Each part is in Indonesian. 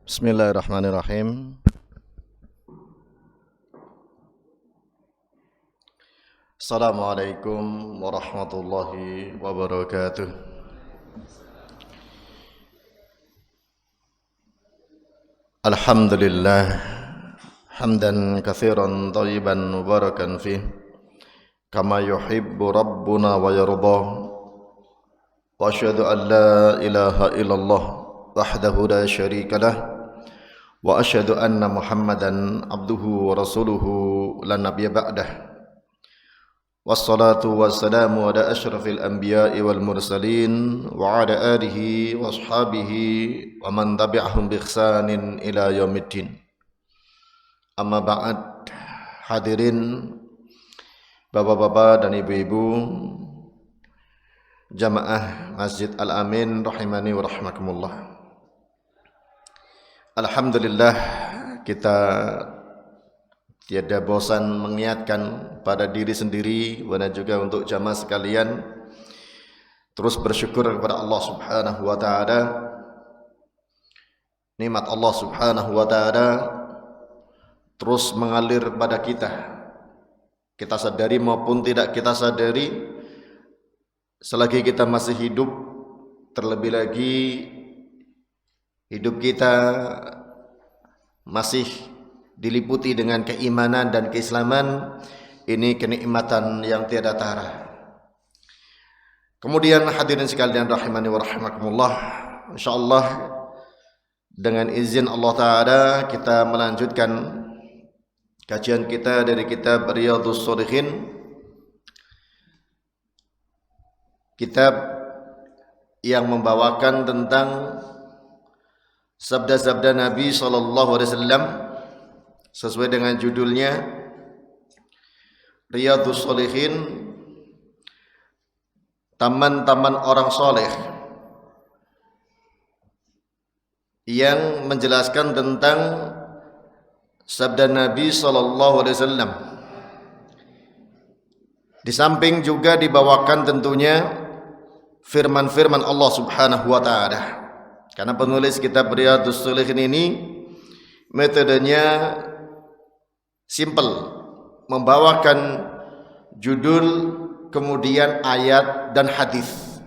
Bismillahirrahmanirrahim. Assalamualaikum warahmatullahi wabarakatuh. Alhamdulillah hamdan katsiran thayyiban mubarakan fih kama yuhibbu rabbuna wa yarda. Wa asyhadu an la ilaha illallah wahdahu la syarika lah wa asyhadu anna Muhammadan abduhu wa rasuluhu la nabiyya ba'dah. Wassalatu wassalamu ala asyrafil anbiya'i wal mursalin wa ala alihi wa ashabihi wa man tabi'ahum bi ihsanin ila yaumiddin. Amma ba'd. Hadirin bapak-bapak dan ibu-ibu jamaah Masjid Al-Amin rahimani wa rahmakumullah. Alhamdulillah, kita tiada bosan mengingatkan pada diri sendiri dan juga untuk jamaah sekalian terus bersyukur kepada Allah Subhanahu wa taala. Nikmat Allah Subhanahu wa taala terus mengalir pada kita. Kita sadari maupun tidak kita sadari, selagi kita masih hidup, terlebih lagi hidup kita masih diliputi dengan keimanan dan keislaman, ini kenikmatan yang tiada tara. Kemudian hadirin sekalian rahimani wa rahimakumullah, insyaallah dengan izin Allah taala kita melanjutkan kajian kita dari kitab Riyadhus Shalihin, kitab yang membawakan tentang sabda-sabda Nabi sallallahu alaihi wasallam sesuai dengan judulnya Riyadhus Shalihin, taman-taman orang soleh, yang menjelaskan tentang sabda Nabi sallallahu alaihi wasallam. Di samping juga dibawakan tentunya firman-firman Allah Subhanahu wa taala. Karena penulis kitab Riyadhus Shalihin ini metodenya simple, membawakan judul kemudian ayat dan hadis.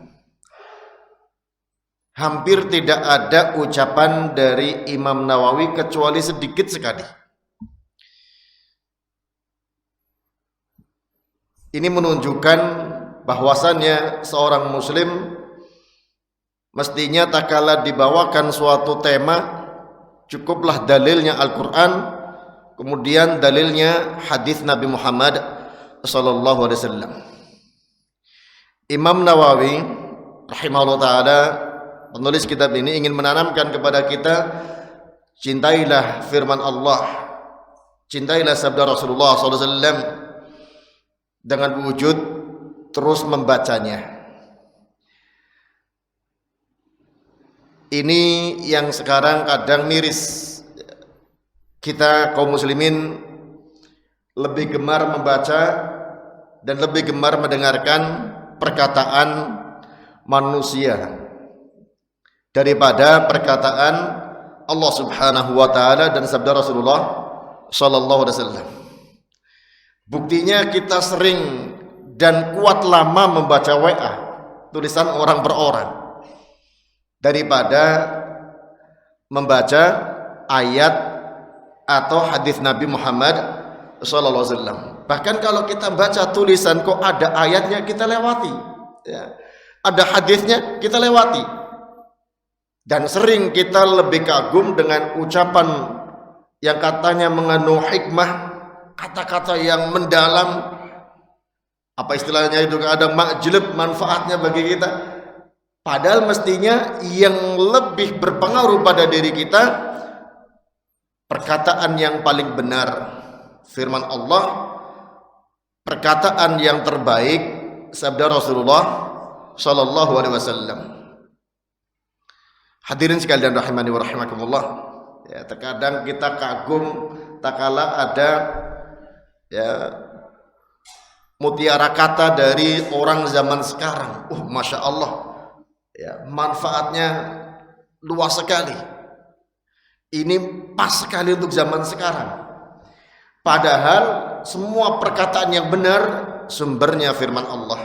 Hampir tidak ada ucapan dari Imam Nawawi kecuali sedikit sekali. Ini menunjukkan bahwasannya seorang muslim mestinya tak kala dibawakan suatu tema, cukuplah dalilnya Al-Quran, kemudian dalilnya hadis Nabi Muhammad sallallahu alaihi wasallam. Imam Nawawi rahimahullah taala, penulis kitab ini, ingin menanamkan kepada kita, cintailah firman Allah, cintailah sabda Rasulullah sallallahu alaihi wasallam dengan wujud terus membacanya. Ini yang sekarang kadang miris. Kita kaum muslimin lebih gemar membaca dan lebih gemar mendengarkan perkataan manusia daripada perkataan Allah Subhanahu wa taala dan sabda Rasulullah sallallahu alaihi wasallam. Buktinya kita sering dan kuat lama membaca WA, tulisan orang per orang, daripada membaca ayat atau hadis Nabi Muhammad sallallahu alaihi wasallam. Bahkan kalau kita baca tulisan kok ada ayatnya, kita lewati, ya. Ada hadisnya, kita lewati. Dan sering kita lebih kagum dengan ucapan yang katanya mengandung hikmah, kata-kata yang mendalam, apa istilahnya itu, ada majlub manfaatnya bagi kita. Padahal mestinya yang lebih berpengaruh pada diri kita perkataan yang paling benar, firman Allah, perkataan yang terbaik, sabda Rasulullah sallallahu alaihi wasallam. Hadirin sekalian rahimani wa rahimakumullah, ya, terkadang kita kagum tak kala ada, ya, mutiara kata dari orang zaman sekarang. Masya Allah, ya, manfaatnya luas sekali. Ini pas sekali untuk zaman sekarang. Padahal semua perkataan yang benar sumbernya firman Allah,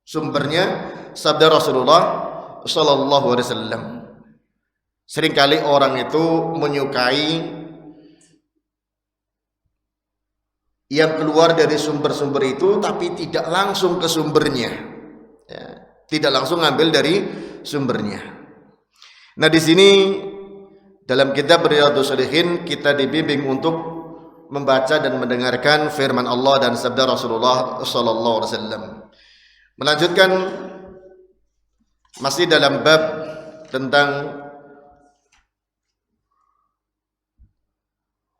sumbernya sabda Rasulullah sallallahu alaihi wasallam. Seringkali orang itu menyukai yang keluar dari sumber-sumber itu tapi tidak langsung ke sumbernya, ya, tidak langsung ngambil dari sumbernya. Nah, di sini dalam kitab Riyadhus Shalihin kita dibimbing untuk membaca dan mendengarkan firman Allah dan sabda Rasulullah sallallahu alaihi wasallam. Melanjutkan masih dalam bab tentang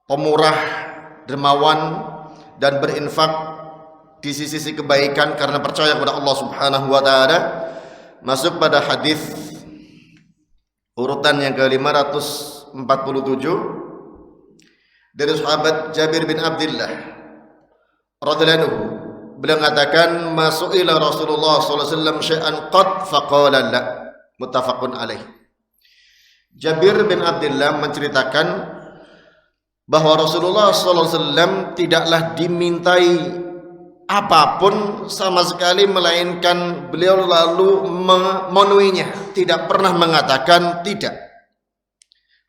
pemurah, dermawan dan berinfak di sisi kebaikan karena percaya kepada Allah Subhanahu wa taala, masuk pada hadis urutan yang ke-547 dari sahabat Jabir bin Abdullah radhiyallahu anhu. Beliau mengatakan, "Masu'ila Rasulullah sallallahu alaihi wasallam syai'an qad faqala la." Muttafaqun alaih. Jabir bin Abdullah menceritakan bahwa Rasulullah sallallahu alaihi wasallam tidaklah dimintai apapun sama sekali melainkan beliau lalu memenuhinya, tidak pernah mengatakan tidak.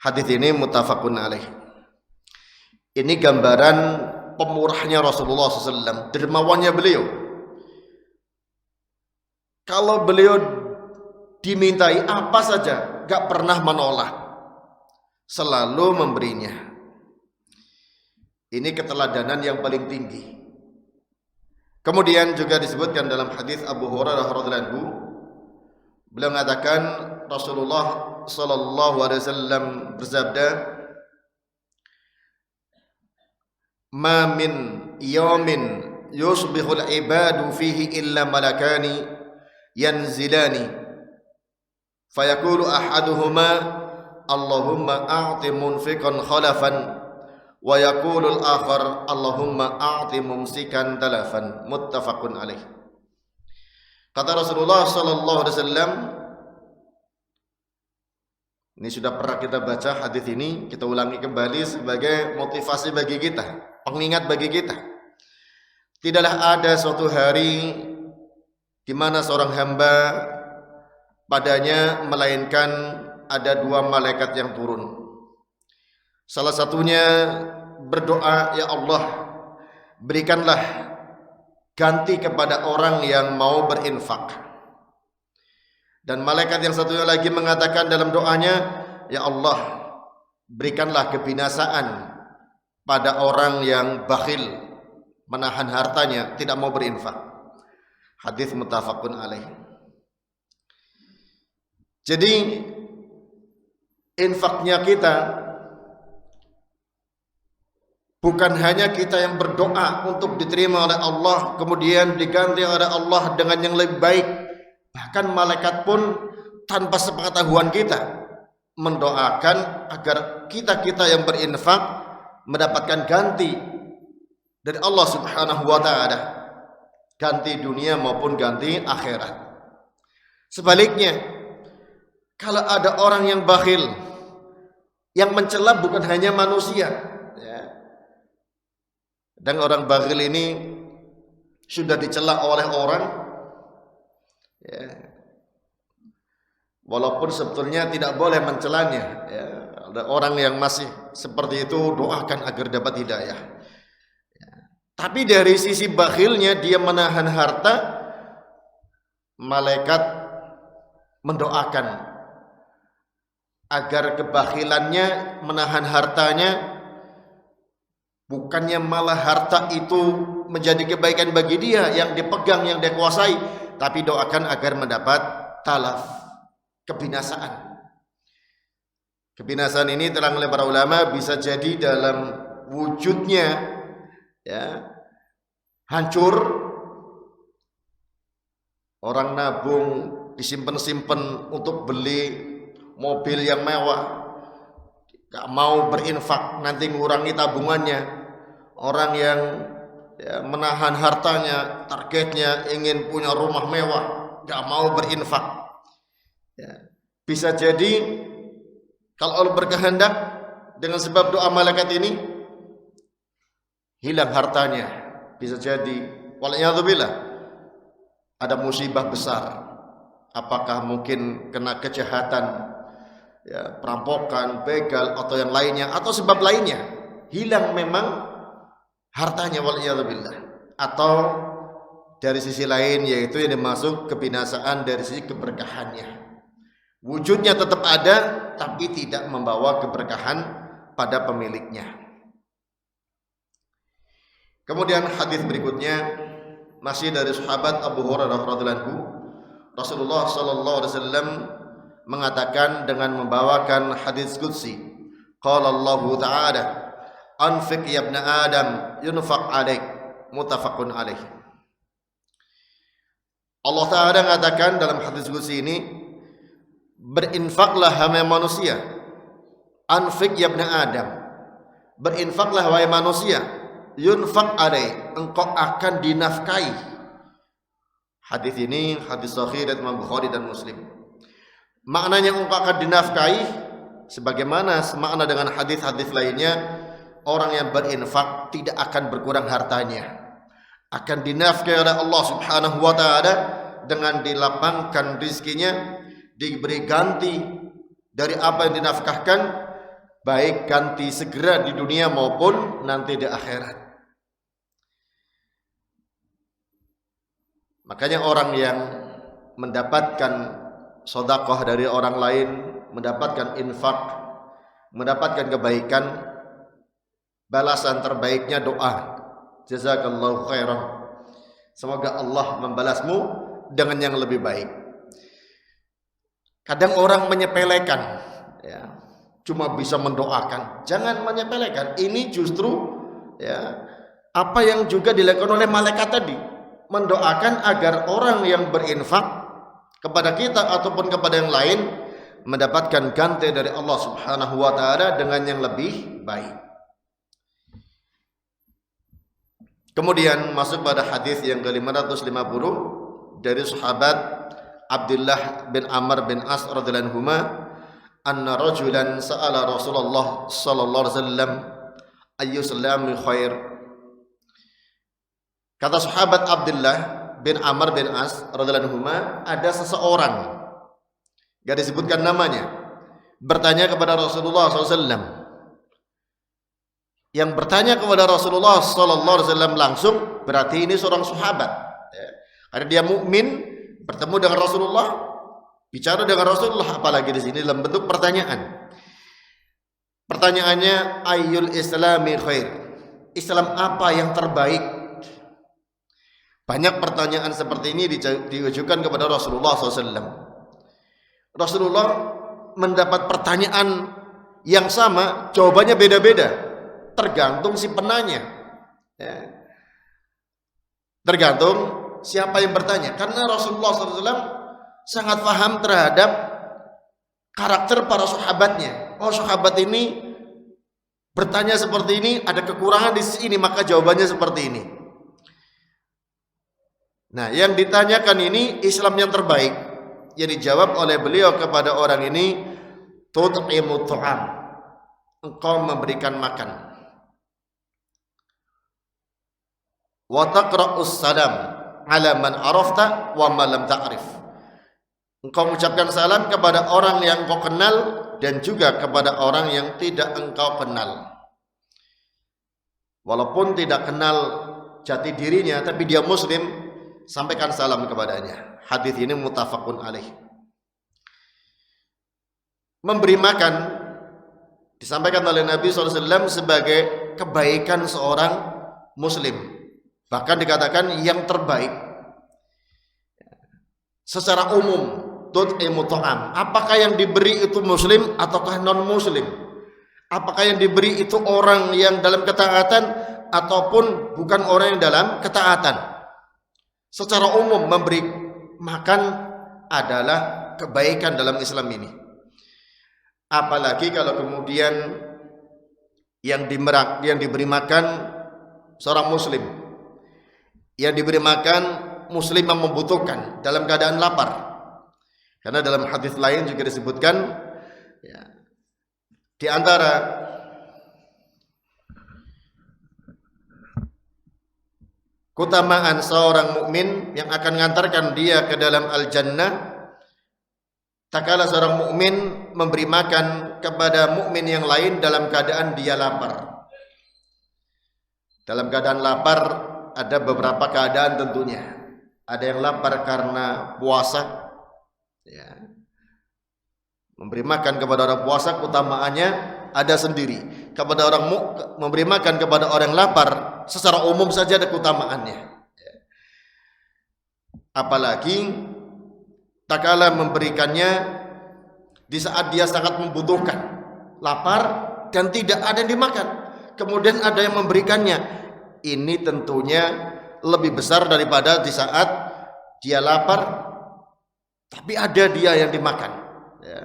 Hadis ini muttafaqun alaih. Ini gambaran pemurahnya Rasulullah SAW, dermawannya beliau. Kalau beliau dimintai apa saja, gak pernah menolak, selalu memberinya. Ini keteladanan yang paling tinggi. Kemudian juga disebutkan dalam hadis Abu Hurairah radhiyallahu anhu, beliau mengatakan Rasulullah sallallahu alaihi wasallam bersabda, "Ma min yawmin yusbihul ibadu fihi illa malakani yanzilani fayaqulu ahaduhuma Allahumma a'ti munfiqan khalafan wa yaqulul akhar Allahumma a'ti mumsikan talafan." Muttafaqun alaih. Kata Rasulullah sallallahu alaihi wasallam, ini sudah pernah kita baca hadis ini, kita ulangi kembali sebagai motivasi bagi kita, pengingat bagi kita. Tidaklah ada suatu hari di mana seorang hamba padanya melainkan ada dua malaikat yang turun. Salah satunya berdoa, "Ya Allah, berikanlah ganti kepada orang yang mau berinfak." Dan malaikat yang satunya lagi mengatakan dalam doanya, "Ya Allah, berikanlah kebinasaan pada orang yang bakhil, menahan hartanya, tidak mau berinfak." Hadis muttafaqun alaih. Jadi infaknya kita bukan hanya kita yang berdoa untuk diterima oleh Allah kemudian diganti oleh Allah dengan yang lebih baik. Bahkan malaikat pun tanpa sepengetahuan kita mendoakan agar kita-kita yang berinfak mendapatkan ganti dari Allah Subhanahu wa taala, ganti dunia maupun ganti akhirat. Sebaliknya, kalau ada orang yang bakhil, yang mencela bukan hanya manusia, ya. Dan orang bakhil ini sudah dicela oleh orang, ya. Walaupun sebetulnya tidak boleh mencelanya, ya. Ada orang yang masih seperti itu, doakan agar dapat hidayah, ya. Tapi dari sisi bakhilnya dia menahan harta, malaikat mendoakan agar kebakhilannya menahan hartanya, bukannya malah harta itu menjadi kebaikan bagi dia yang dipegang, yang dia kuasai, tapi doakan agar mendapat talaf, kebinasaan. Kebinasaan ini terang oleh para ulama bisa jadi dalam wujudnya, ya, hancur. Orang nabung disimpan-simpan untuk beli mobil yang mewah, gak mau berinfak, nanti mengurangi tabungannya. Orang yang, ya, menahan hartanya, targetnya ingin punya rumah mewah, gak mau berinfak, ya. Bisa jadi kalau Allah berkehendak dengan sebab doa malaikat ini hilang hartanya. Bisa jadi waliyadzubillah ada musibah besar. Apakah mungkin kena kejahatan, ya, perampokan, begal atau yang lainnya, atau sebab lainnya, hilang memang hartanya waliyadzubillah. Atau dari sisi lain, yaitu yang dimaksud kebinasaan dari sisi keberkahannya. Wujudnya tetap ada, tapi tidak membawa keberkahan pada pemiliknya. Kemudian hadis berikutnya masih dari sahabat Abu Hurairah radhiyallahu anhu. Rasulullah sallallahu alaihi wasallam mengatakan dengan membawakan hadis qudsi, qala Allah ta'ala, anfiq ya ibna adam yunfaq alaik, muttafaqun alaih. Allah Ta'ala mengatakan dalam hadis qudsi ini, berinfaklah hai manusia, anfiq ya ibna adam, berinfaklah wahai manusia, yunfaq alaik, engkau akan dinafkahi. Hadis ini hadis sahih dari Imam Bukhari dan Muslim. Maknanya engkau akan dinafkahi sebagaimana semakna dengan hadis-hadis lainnya. Orang yang berinfak tidak akan berkurang hartanya, akan dinafkahi oleh Allah Subhanahu wa taala dengan dilapangkan rizkinya, diberi ganti dari apa yang dinafkahkan, baik ganti segera di dunia maupun nanti di akhirat. Makanya orang yang mendapatkan sedekah dari orang lain, mendapatkan infak, mendapatkan kebaikan, balasan terbaiknya doa. Jazakallahu khairan. Semoga Allah membalasmu dengan yang lebih baik. Kadang orang menyepelekan, ya, cuma bisa mendoakan. Jangan menyepelekan. Ini justru, ya, apa yang juga dilakukan oleh malaikat tadi, mendoakan agar orang yang berinfak kepada kita ataupun kepada yang lain mendapatkan ganti dari Allah Subhanahu wa taala dengan yang lebih baik. Kemudian masuk pada hadis yang ke-550 dari sahabat Abdullah bin Amr bin As radhiyallahu anhu, anna rajulan sa'ala Rasulullah sallallahu alaihi wasallam ayyu salami khair. Kata sahabat Abdullah bin Amr bin As radhiyallahu anhu, ada seseorang, gak disebutkan namanya, bertanya kepada Rasulullah SAW. Yang bertanya kepada Rasulullah SAW langsung berarti ini seorang sahabat, ya. Karena dia mukmin, bertemu dengan Rasulullah, bicara dengan Rasulullah, apalagi di sini dalam bentuk pertanyaan. Pertanyaannya, ayyul islami khair, Islam apa yang terbaik? Banyak pertanyaan seperti ini ditujukan kepada Rasulullah SAW. Rasulullah mendapat pertanyaan yang sama, jawabannya beda-beda, tergantung si penanya, ya. Tergantung siapa yang bertanya. Karena Rasulullah SAW sangat paham terhadap karakter para sahabatnya. Oh, sahabat ini bertanya seperti ini, ada kekurangan di sini, maka jawabannya seperti ini. Nah, yang ditanyakan ini Islam yang terbaik, yang dijawab oleh beliau kepada orang ini, tut'imu tu'am, engkau memberikan makan, wa taqra'us salam ala man arafta wa man lam ta'rif, engkau mengucapkan salam kepada orang yang engkau kenal dan juga kepada orang yang tidak engkau kenal. Walaupun tidak kenal jati dirinya, tapi dia muslim, sampaikan salam kepadanya. Hadis ini muttafaqun alaih. Memberi makan disampaikan oleh Nabi SAW sebagai kebaikan seorang muslim, bahkan dikatakan yang terbaik secara umum. Tut'imu ta'am, apakah yang diberi itu muslim ataukah non muslim? Apakah yang diberi itu orang yang dalam ketaatan ataupun bukan orang yang dalam ketaatan? Secara umum memberi makan adalah kebaikan dalam Islam ini. Apalagi kalau kemudian yang diberi makan seorang muslim, yang diberi makan muslim yang membutuhkan dalam keadaan lapar. Karena dalam hadis lain juga disebutkan, ya, di antara keutamaan seorang mukmin yang akan mengantarkan dia ke dalam al-jannah, tak kala seorang mukmin memberi makan kepada mukmin yang lain dalam keadaan dia lapar. Dalam keadaan lapar ada beberapa keadaan tentunya. Ada yang lapar karena puasa, ya. Memberi makan kepada orang puasa keutamaannya ada sendiri. Kepada orang memberi makan kepada orang lapar secara umum saja ada keutamaannya. Ya. Apalagi tak kala memberikannya di saat dia sangat membutuhkan, lapar dan tidak ada yang dimakan, kemudian ada yang memberikannya, ini tentunya lebih besar daripada di saat dia lapar tapi ada dia yang dimakan, ya.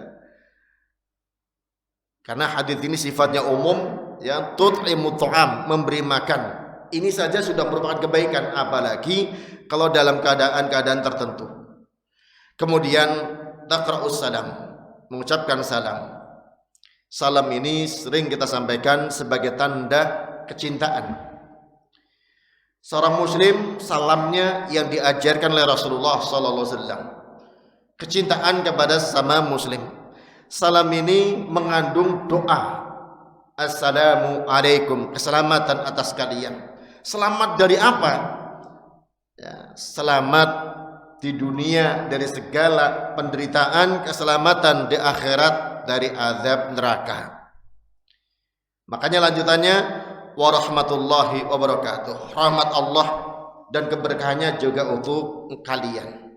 Karena hadis ini sifatnya umum, ya, tut'imut ta'am, memberi makan. Ini saja sudah merupakan kebaikan, apalagi kalau dalam keadaan-keadaan tertentu. Kemudian taqra'us salam, mengucapkan salam. Salam ini sering kita sampaikan sebagai tanda kecintaan. Seorang muslim salamnya yang diajarkan oleh Rasulullah sallallahu alaihi wasallam. Kecintaan kepada sesama muslim. Salam ini mengandung doa. Assalamu alaikum, keselamatan atas kalian. Selamat dari apa? Ya, selamat di dunia dari segala penderitaan, keselamatan di akhirat dari azab neraka. Makanya lanjutannya warahmatullahi wabarakatuh. Rahmat Allah dan keberkahannya juga untuk kalian.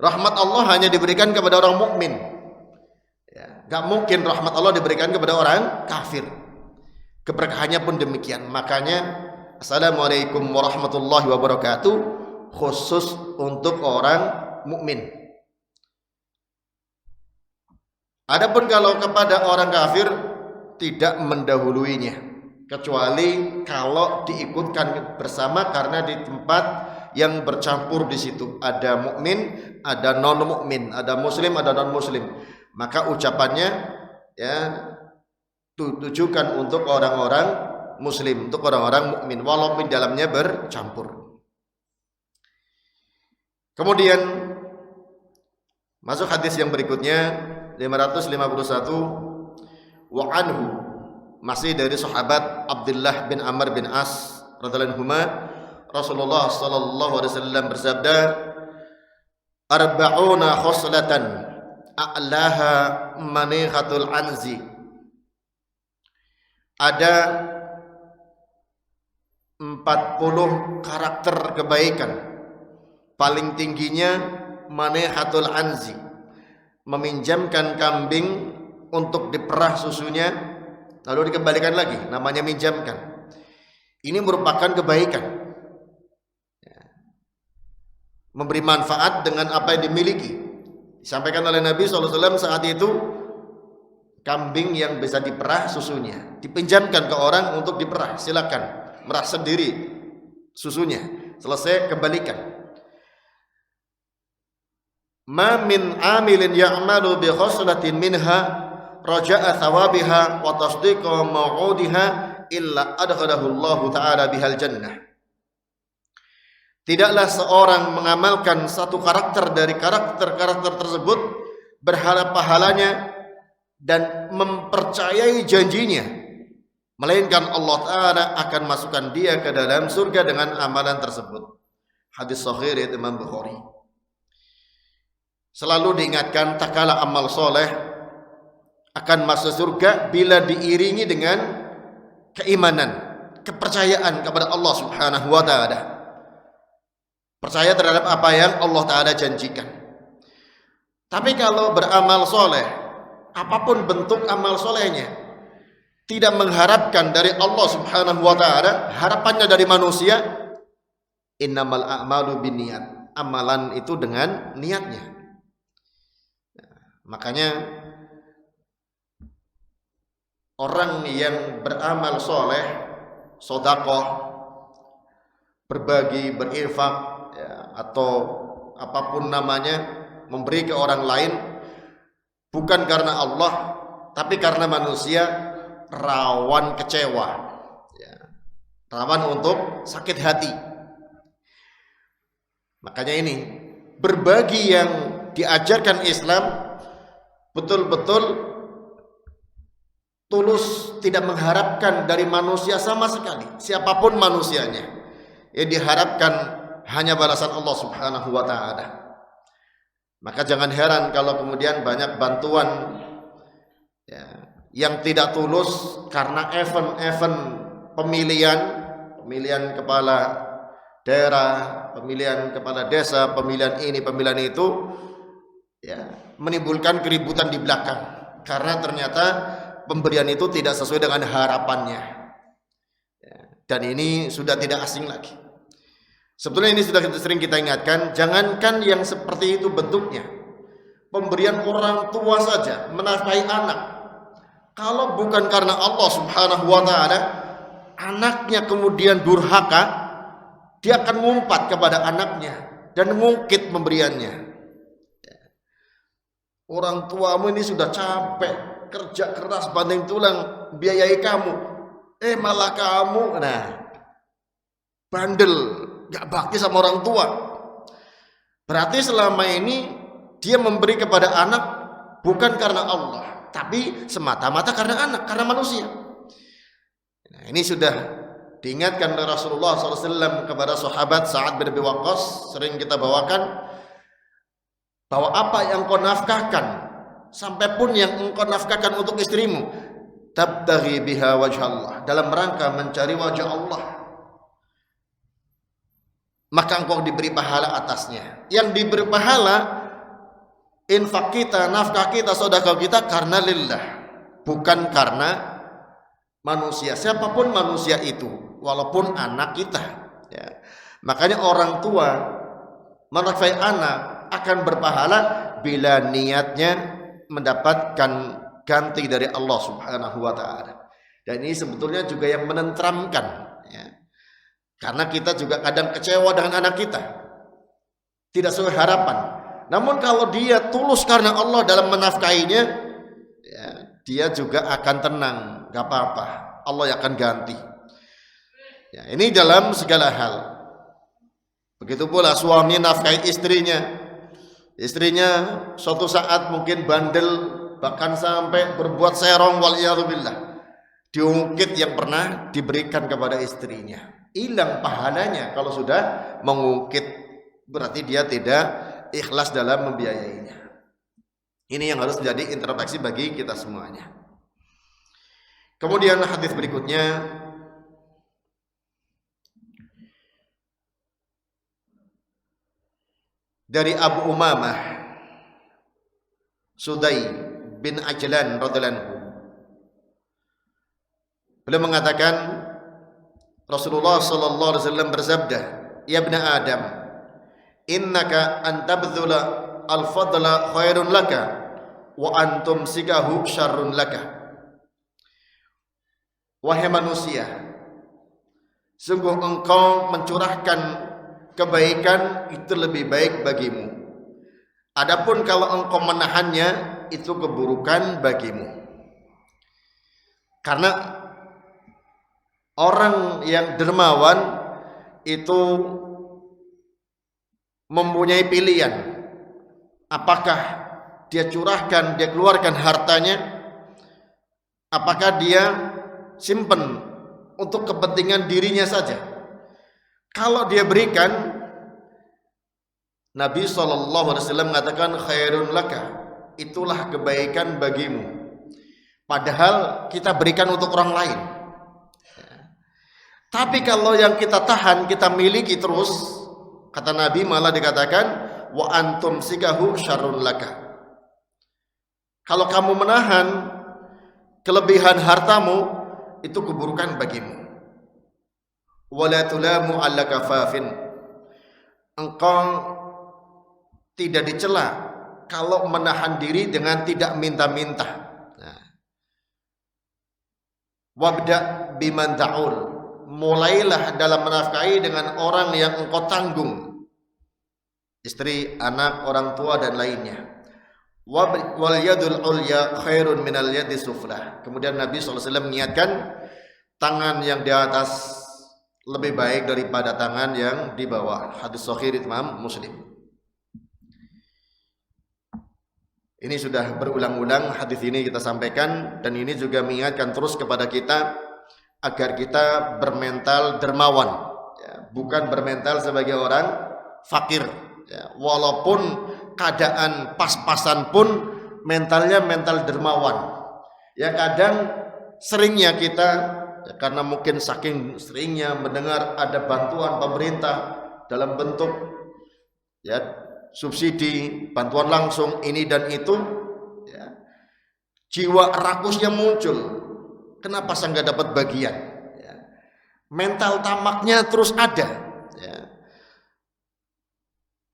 Rahmat Allah hanya diberikan kepada orang mukmin. Ya, gak mungkin rahmat Allah diberikan kepada orang kafir. Keberkahannya pun demikian. Makanya assalamualaikum warahmatullahi wabarakatuh khusus untuk orang mukmin. Adapun kalau kepada orang kafir tidak mendahuluinya, kecuali kalau diikutkan bersama karena di tempat yang bercampur di situ ada mukmin, ada non mukmin, ada muslim, ada non muslim. Maka ucapannya ya tujukan untuk orang-orang muslim, untuk orang-orang mukmin walaupun dalamnya bercampur. Kemudian masuk hadis yang berikutnya 551, wa anhu, masih dari sahabat Abdullah bin Amr bin As radhiyallahu anhu, Rasulullah sallallahu alaihi wasallam bersabda, arba'una khoslatan a'laha manihatul anzi. Ada 40 karakter kebaikan, paling tingginya manihatul anzi, meminjamkan kambing untuk diperah susunya lalu dikembalikan lagi, namanya minjamkan. Ini merupakan kebaikan, memberi manfaat dengan apa yang dimiliki. Disampaikan oleh Nabi SAW saat itu, kambing yang bisa diperah susunya dipinjamkan ke orang untuk diperah, silakan, merah sendiri susunya, selesai kembalikan. Ma min amilin ya'malu bi khoslatin minha raja'a thawabiha wa tasdiqa mau'udiha illa adkhalahu Allah ta'ala bihal jannah. Tidaklah seorang mengamalkan satu karakter dari karakter-karakter tersebut, berharap pahalanya dan mempercayai janjinya, melainkan Allah Ta'ala akan masukkan dia ke dalam surga dengan amalan tersebut. Hadis sahih riwayat Imam Bukhari. Selalu diingatkan tak kala amal soleh akan masuk surga bila diiringi dengan keimanan, kepercayaan kepada Allah Subhanahu wa Ta'ala. Percaya terhadap apa yang Allah Ta'ala janjikan. Tapi kalau beramal soleh, apapun bentuk amal solehnya, tidak mengharapkan dari Allah Subhanahu wa Ta'ala, harapannya dari manusia, innamal a'malu binniyat, amalan itu dengan niatnya. Makanya orang yang beramal soleh, sodakoh, berbagi, berinfak, ya, atau apapun namanya, memberi ke orang lain, bukan karena Allah tapi karena manusia, rawan kecewa, ya, rawan untuk sakit hati Makanya ini berbagi yang diajarkan Islam betul-betul tulus, tidak mengharapkan dari manusia sama sekali, siapapun manusianya. Yang diharapkan hanya balasan Allah Subhanahu wa taala. Maka jangan heran kalau kemudian banyak bantuan ya, yang tidak tulus karena event-event pemilihan kepala daerah, pemilihan kepala desa, pemilihan ini, pemilihan itu, ya, menimbulkan keributan di belakang karena ternyata pemberian itu tidak sesuai dengan harapannya. Ya, dan ini sudah tidak asing lagi. Sebetulnya ini sudah sering kita ingatkan, jangankan yang seperti itu bentuknya, pemberian orang tua saja menafkahi anak. Kalau bukan karena Allah Subhanahu wa taala, anaknya kemudian durhaka, dia akan ngumpat kepada anaknya dan ngungkit pemberiannya. Orang tuamu ini sudah capek, kerja keras banting tulang biayai kamu, malah kamu bandel, gak bakti sama orang tua. Berarti selama ini dia memberi kepada anak bukan karena Allah, tapi semata-mata karena anak, karena manusia. Nah, ini sudah diingatkan oleh Rasulullah SAW kepada sahabat Sa'ad bin Abi Waqqas, sering kita bawakan, bahwa apa yang kau nafkahkan, sampai pun yang engkau nafkahkan untuk istrimu, tabtaghi biha wajh Allah, dalam rangka mencari wajah Allah, maka engkau diberi pahala atasnya. Yang diberi pahala infak kita, nafkah kita, sedekah kita karena lillah, bukan karena manusia, siapapun manusia itu, walaupun anak kita, ya. Makanya orang tua menafkahi anak akan berpahala bila niatnya mendapatkan ganti dari Allah Subhanahu wa taala. Dan ini sebetulnya juga yang menenteramkan, ya. Karena kita juga kadang kecewa dengan anak kita, tidak sesuai harapan. Namun kalau dia tulus karena Allah dalam menafkahinya, ya, dia juga akan tenang, gak apa-apa, Allah yang akan ganti. Ya, ini dalam segala hal. Begitu pula suami nafkahi istrinya. Istrinya suatu saat mungkin bandel, bahkan sampai berbuat serong, waliyadzubillah, diungkit yang pernah diberikan kepada istrinya, hilang pahalanya. Kalau sudah mengungkit, berarti dia tidak ikhlas dalam membiayainya. Ini yang harus menjadi introspeksi bagi kita semuanya. Kemudian hadis berikutnya dari Abu Umamah Sudai bin Ajlan radhiyallahu anhu. Beliau mengatakan Rasulullah sallallahu alaihi wasallam bersabda, "Ya ibn Adam, innaka an tabdhula al-fadla khairun laka wa antum sikahu syarrun laka." Wahai manusia, sungguh engkau mencurahkan kebaikan itu lebih baik bagimu. Adapun kalau engkau menahannya, itu keburukan bagimu. Karena orang yang dermawan itu mempunyai pilihan. Apakah dia curahkan, dia keluarkan hartanya, apakah dia simpen untuk kepentingan dirinya saja. Kalau dia berikan, Nabi SAW mengatakan khairun laka, itulah kebaikan bagimu. Padahal kita berikan untuk orang lain. Tapi kalau yang kita tahan, kita miliki terus, kata Nabi malah dikatakan wa antum sikahu syarrun laka. Kalau kamu menahan kelebihan hartamu, itu keburukan bagimu. Wala tulamu ala kafafin, engkau tidak dicela kalau menahan diri dengan tidak minta-minta. Wabda biman ta'ul, mulailah dalam menafkahi dengan orang yang engkau tanggung, istri, anak, orang tua dan lainnya. Wal yadul ulya khairun minal yadi suflah. Kemudian Nabi SAW mengingatkan, tangan yang di atas lebih baik daripada tangan yang di bawah. Hadis sahih Imam Muslim. Ini sudah berulang-ulang hadis ini kita sampaikan, dan ini juga mengingatkan terus kepada kita agar kita bermental dermawan, ya, bukan bermental sebagai orang fakir, ya. Walaupun keadaan pas-pasan pun mentalnya mental dermawan. Ya, kadang seringnya kita, ya, karena mungkin saking seringnya mendengar ada bantuan pemerintah dalam bentuk, ya, subsidi, bantuan langsung, ini dan itu, ya, jiwa rakusnya muncul. Kenapa saya nggak dapat bagian? Ya. Mental tamaknya terus ada. Ya.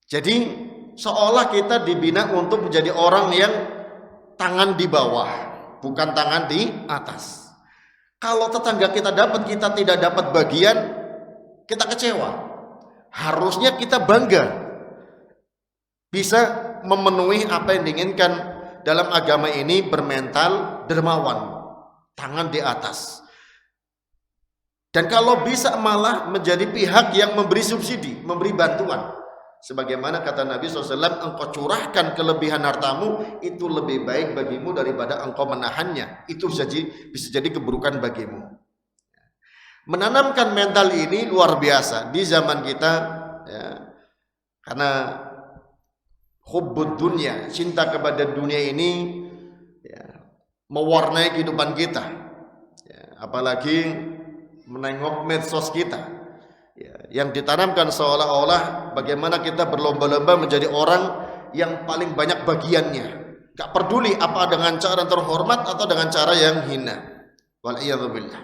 Jadi seolah kita dibina untuk menjadi orang yang tangan di bawah, bukan tangan di atas. Kalau tetangga kita dapat, kita tidak dapat bagian, kita kecewa. Harusnya kita bangga bisa memenuhi apa yang diinginkan dalam agama ini, bermental dermawan, tangan di atas. Dan kalau bisa malah menjadi pihak yang memberi subsidi, memberi bantuan. Sebagaimana kata Nabi SAW, engkau curahkan kelebihan hartamu, itu lebih baik bagimu daripada engkau menahannya. Itu bisa jadi keburukan bagimu. Menanamkan mental ini luar biasa di zaman kita, ya, karena hubbud dunya, cinta kepada dunia ini, ya, mewarnai kehidupan kita, ya, apalagi menengok medsos kita, ya, yang ditanamkan seolah-olah bagaimana kita berlomba-lomba menjadi orang yang paling banyak bagiannya, gak peduli apa dengan cara terhormat atau dengan cara yang hina. Wal'iyadzubillah.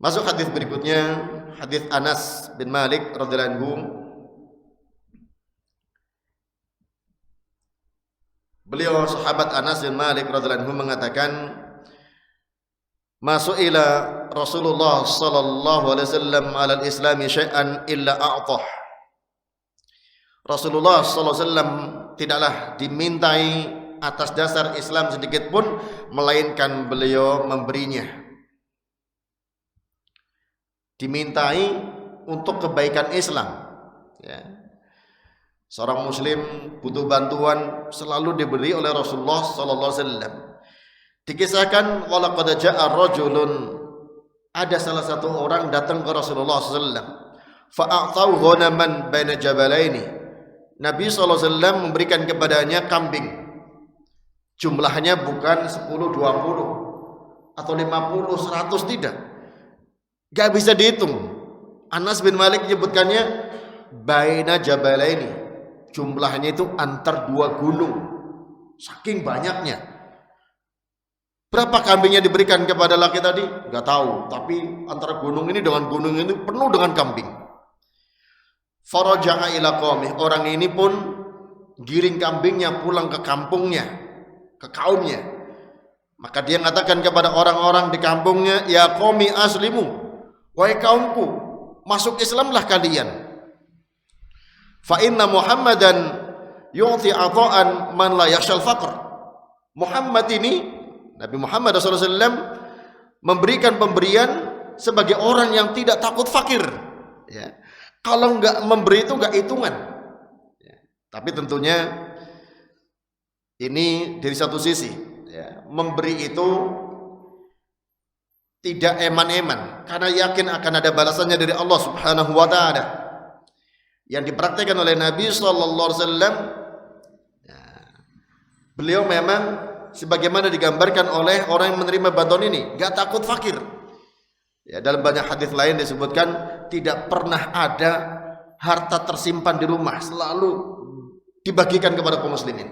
Masuk hadis berikutnya, hadis Anas bin Malik radhiyallahu anhu. Beliau sahabat Anas bin Malik radhiyallahu anhu mengatakan, "Masu'ila Rasulullah sallallahu alaihi wasallam 'ala al-islami syai'an illa a'tah." Rasulullah sallallahu alaihi wasallam tidaklah dimintai atas dasar Islam sedikit pun, melainkan beliau memberinya. Dimintai untuk kebaikan Islam, ya. Seorang muslim butuh bantuan, selalu diberi oleh Rasulullah sallallahu alaihi wasallam. Dikisahkan, walaqad ja'a rajulun, ada salah satu orang datang ke Rasulullah sallallahu alaihi wasallam, fa'atau ghanaman baina jabalaini. Nabi sallallahu alaihi wasallam memberikan kepadanya kambing. Jumlahnya bukan 10, 20 atau 50, 100, tidak. Gak bisa dihitung. Anas bin Malik menyebutkannya baina jabalaini. Jumlahnya itu antar dua gunung, saking banyaknya. Berapa kambingnya diberikan kepada laki tadi? Gak tahu, tapi antara gunung ini dengan gunung ini penuh dengan kambing. Faraja'a ila qaumih, orang ini pun giring kambingnya pulang ke kampungnya, ke kaumnya. Maka dia mengatakan kepada orang-orang di kampungnya, ya qaumi aslimu, wahai kaumku, masuk Islamlah kalian. Fa inna Muhammadan yu'ti ata'an man la yakhshal faqr. Muhammad ini, Nabi Muhammad SAW, memberikan pemberian sebagai orang yang tidak takut fakir, ya. Kalau enggak memberi itu enggak hitungan, ya. Tapi tentunya ini dari satu sisi, ya, memberi itu tidak eman-eman, karena yakin akan ada balasannya dari Allah Subhanahu wa ta'ala. Yang dipraktikkan oleh Nabi sallallahu alaihi wasallam, ya, beliau memang sebagaimana digambarkan oleh orang yang menerima bantuan ini, gak takut fakir. Ya, dalam banyak hadis lain disebutkan tidak pernah ada harta tersimpan di rumah, selalu dibagikan kepada kaum muslimin.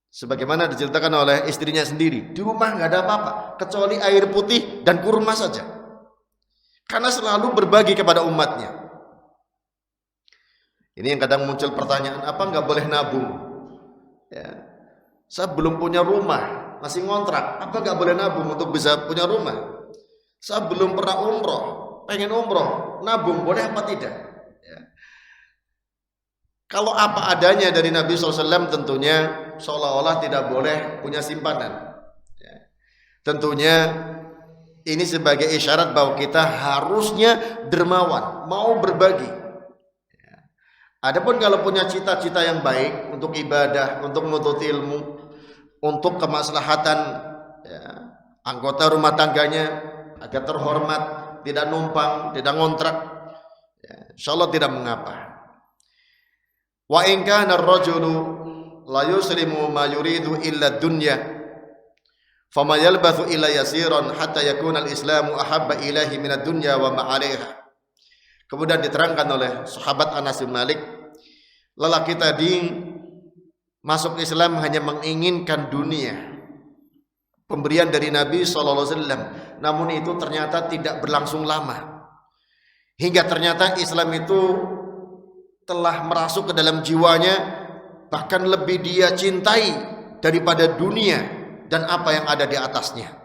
Sebagaimana diceritakan oleh istrinya sendiri, di rumah gak ada apa-apa kecuali air putih dan kurma saja, karena selalu berbagi kepada umatnya. Ini yang kadang muncul pertanyaan, apa nggak boleh nabung? Ya, saya belum punya rumah, masih ngontrak, apa nggak boleh nabung untuk bisa punya rumah? Saya belum pernah umroh, pengen umroh, nabung boleh apa tidak? Ya. Kalau apa adanya dari Nabi SAW, tentunya seolah-olah tidak boleh punya simpanan. Ya. Tentunya Ini sebagai isyarat bahwa kita harusnya dermawan, mau berbagi. Adapun kalau punya cita-cita yang baik untuk ibadah, untuk menuntut ilmu, untuk kemaslahatan anggota rumah tangganya agar terhormat, tidak numpang, tidak ngontrak, insyaallah tidak mengapa. Wa in kana ar-rajulu la yuslimu ma yuridu illa dunya fama yalbathu illa yasiran hatta yakuna al-islamu ahabba ilaihi min ad-dunya wa ma 'alaiha. Kemudian diterangkan oleh sahabat Anas bin Malik, lelaki tadi masuk Islam hanya menginginkan dunia, pemberian dari Nabi SAW, namun itu ternyata tidak berlangsung lama, hingga ternyata Islam itu telah merasuk ke dalam jiwanya, bahkan lebih dia cintai daripada dunia dan apa yang ada di atasnya,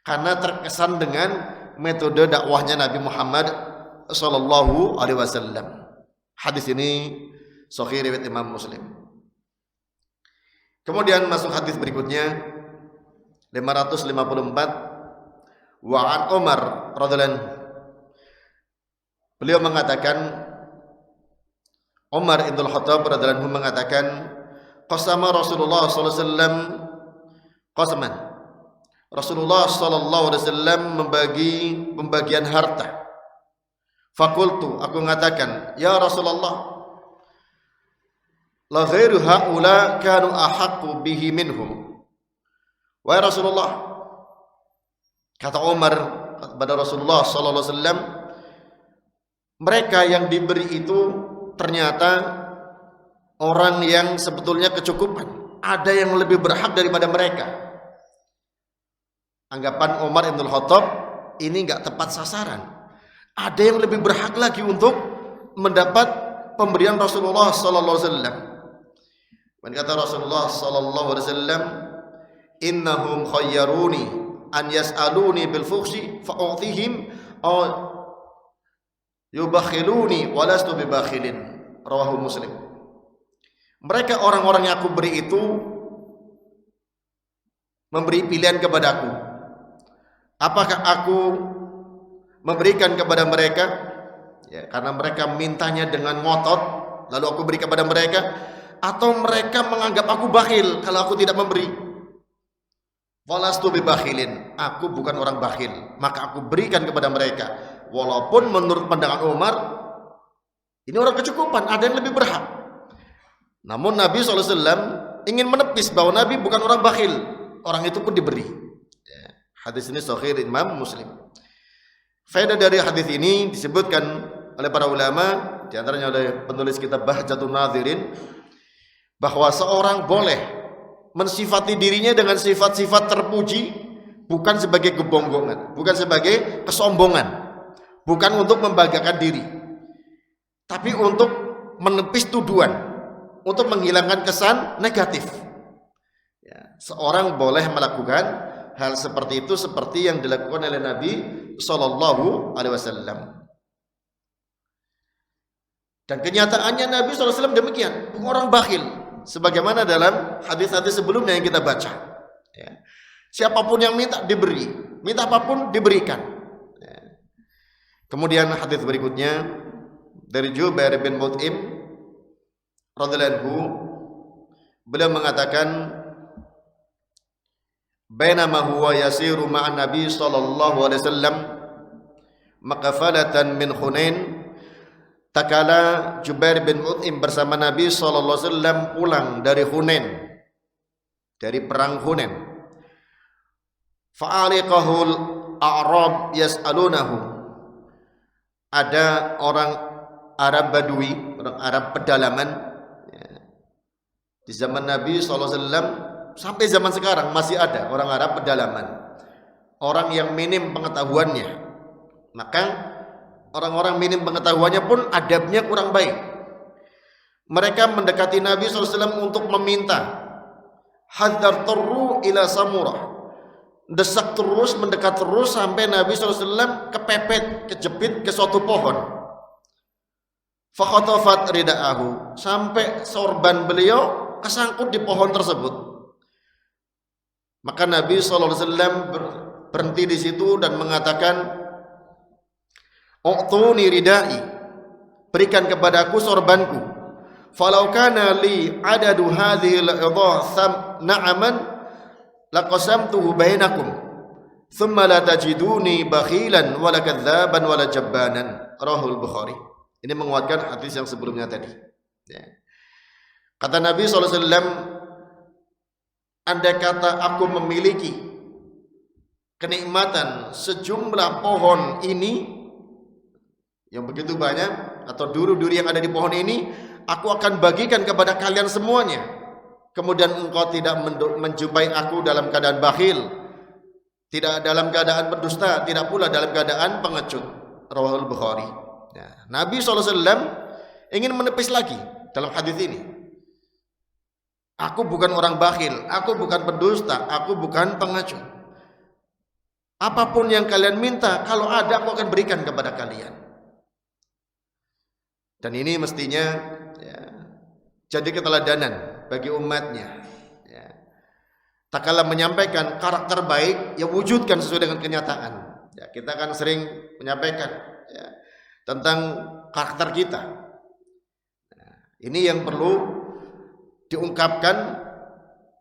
karena terkesan dengan metode dakwahnya Nabi Muhammad sallallahu alaihi wasallam. Hadis ini sahih riwayat Imam Muslim. Kemudian masuk hadis berikutnya 554, wa an Umar radhiyallahu anhu, beliau mengatakan, Umar ibn al-Khattab radhiyallahu anhu mengatakan, qasama Rasulullah sallallahu alaihi wasallam qasaman. Rasulullah sallallahu alaihi wasallam membagi pembagian harta. Fakultu, aku mengatakan, ya Rasulullah, la ghairu haula kanu ahaqqu bihi minhum. Wahai Rasulullah, kata Umar kepada Rasulullah sallallahu alaihi wasallam, mereka yang diberi itu ternyata orang yang sebetulnya kecukupan, ada yang lebih berhak daripada mereka. Anggapan Umar ibn al-Khattab ini enggak tepat sasaran. Ada yang lebih berhak lagi untuk mendapat pemberian Rasulullah sallallahu alaihi wasallam. Dan kata Rasulullah sallallahu alaihi wasallam, innahum khayyaruni an yas'aluni bil fuhshi fa'utihim aw yubakhiluni wa lastu bibakhilin. Rawahu Muslim. Mereka orang-orang yang aku beri itu memberi pilihan kepadaku. Apakah aku memberikan kepada mereka, ya, karena mereka mintanya dengan ngotot, lalu aku beri kepada mereka, atau mereka menganggap aku bakhil kalau aku tidak memberi. Walastu bibakhilin, aku bukan orang bakhil, maka aku berikan kepada mereka. Walaupun menurut pandangan Umar ini orang kecukupan, ada yang lebih berhak. Namun Nabi SAW ingin menepis bahwa Nabi bukan orang bakhil, orang itu pun diberi. Ya, hadis ini sahih Imam Muslim. Faedah dari hadis ini disebutkan oleh para ulama, di antaranya oleh penulis kitab Bahjatun Nadhirin, bahwa seorang boleh mensifati dirinya dengan sifat-sifat terpuji, bukan sebagai kebohongan, bukan sebagai kesombongan, bukan untuk membanggakan diri, tapi untuk menepis tuduhan, untuk menghilangkan kesan negatif. Ya, seorang boleh melakukan hal seperti itu, seperti yang dilakukan oleh Nabi Sallallahu Alaihi Wasallam. Dan kenyataannya Nabi SAW demikian, orang bakhil, sebagaimana dalam hadis-hadis sebelumnya yang kita baca. Ya. Siapapun yang minta diberi, minta apapun diberikan. Ya. Kemudian hadis berikutnya dari Jubair bin Mut'im radhiyallahu anhu, beliau mengatakan, bainama huwa yasiru ma'an Nabi sallallahu alaihi wasallam maqafalatan min Hunain, takala Jubair bin Mut'im bersama Nabi sallallahu alaihi wasallam pulang dari Hunain, dari perang Hunain. Fa'aliqahul a'rab yas'alunahu, ada orang Arab Badui, orang Arab pedalaman, ya, di zaman Nabi sallallahu alaihi wasallam sampai zaman sekarang masih ada orang Arab pedalaman, orang yang minim pengetahuannya. Maka orang-orang minim pengetahuannya pun adabnya kurang baik. Mereka mendekati Nabi SAW untuk meminta, hadar terru ila samurah, desak terus, mendekat terus sampai Nabi SAW kepepet, kejepit ke suatu pohon. Fakhatafat rida'ahu, sampai sorban beliau kesangkut di pohon tersebut. Maka Nabi SAW berhenti di situ dan mengatakan, "U'tuni ridai, berikan kepadaku sorbanku. Falau kana li adadu hadhihi al-idha na'aman laqasamtuhu bainakum. Thumma la tajiduni bakhilan wala kadzaban wala jabbanan." Rahul Bukhari. Ini menguatkan hadis yang sebelumnya tadi. Ya. Kata Nabi SAW, andai kata aku memiliki kenikmatan sejumlah pohon ini yang begitu banyak, atau duri-duri yang ada di pohon ini, aku akan bagikan kepada kalian semuanya. Kemudian engkau tidak menjumpai aku dalam keadaan bakhil, tidak dalam keadaan berdusta, tidak pula dalam keadaan pengecut. Rawahul Bukhari. Ya. Nabi SAW ingin menepis lagi dalam hadis ini. Aku bukan orang bakhil, aku bukan pendusta, aku bukan pengecut. Apapun yang kalian minta, kalau ada aku akan berikan kepada kalian. Dan ini mestinya ya, jadi keteladanan bagi umatnya. Ya. Tak kala menyampaikan karakter baik, ya wujudkan sesuai dengan kenyataan. Ya, kita kan sering menyampaikan ya, tentang karakter kita. Nah, ini yang perlu diungkapkan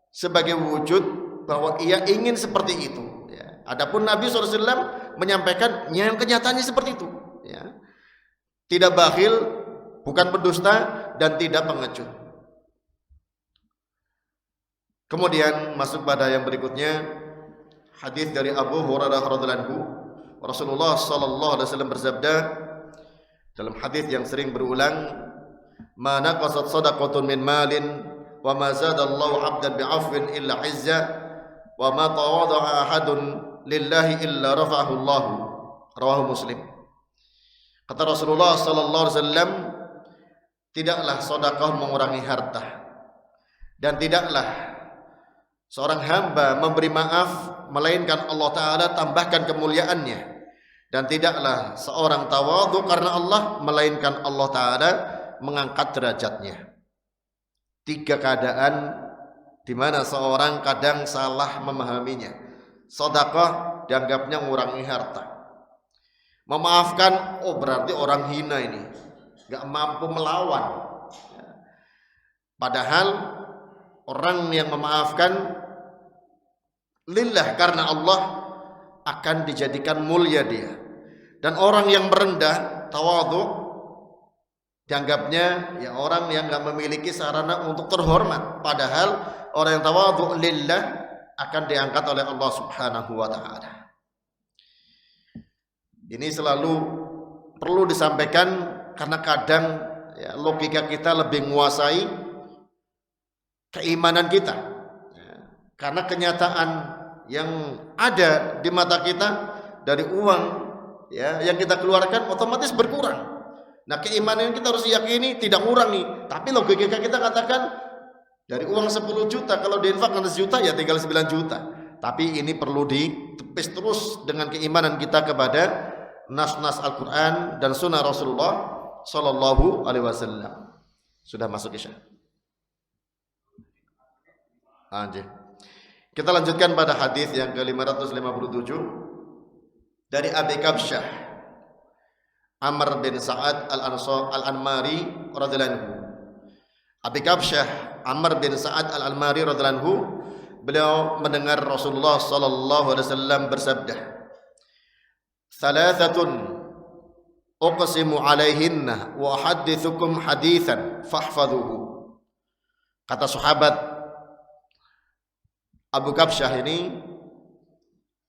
sebagai wujud bahwa ia ingin seperti itu. Ya. Adapun Nabi SAW menyampaikan yang kenyataannya seperti itu. Ya. Tidak bakhil, bukan pendusta, dan tidak pengecut. Kemudian masuk pada yang berikutnya, hadis dari Abu Hurairah radhiyallahu anhu. Rasulullah sallallahu alaihi wasallam bersabda dalam hadis yang sering berulang, "Ma naqasat shadaqatun min malin wa ma zadallahu 'abdan bi'afwin illa 'izza wa ma tawada'a ahadun lillahi illa rafa'ahu Allah." Rawahu Muslim. Kata Rasulullah sallallahu alaihi wasallam, tidaklah sedekah mengurangi harta, dan tidaklah seorang hamba memberi maaf melainkan Allah Ta'ala tambahkan kemuliaannya, dan tidaklah seorang tawadhu karena Allah melainkan Allah Ta'ala mengangkat derajatnya. 3 keadaan di mana seorang kadang salah memahaminya. Sedekah dianggapnya mengurangi harta. Memaafkan, oh berarti orang hina ini, gak mampu melawan. Padahal orang yang memaafkan lillah karena Allah akan dijadikan mulia dia. Dan orang yang merendah, tawadhu, dianggapnya ya orang yang gak memiliki sarana untuk terhormat. Padahal orang yang tawadhu lillah akan diangkat oleh Allah Subhanahu wa ta'ala. Ini selalu perlu disampaikan karena kadang ya, logika kita lebih menguasai keimanan kita. Ya, karena kenyataan yang ada di mata kita dari uang ya, yang kita keluarkan otomatis berkurang. Nah, keimanan kita harus yakini tidak ngurangi, tapi logika kita katakan dari uang 10 juta kalau diinfakkan 1 juta ya tinggal 9 juta. Tapi ini perlu ditepis terus dengan keimanan kita kepada nas-nas Al-Quran dan sunnah Rasulullah Sallallahu Alaihi Wasallam. Sudah masuk Isya. Anjir. Kita lanjutkan pada hadis yang ke-557 dari Abi Kabsyah Amr bin Sa'ad Al-Anmari radhiyallahu anhu. Abi Kabsyah Amr bin Sa'ad Al-Anmari radhiyallahu anhu, beliau mendengar Rasulullah sallallahu alaihi wasallam bersabda, "Thalathatun uqsimu alaihinna wa uhaddithukum hadithan fahfadhuhu." Kata sahabat Abu Kabsyah ini,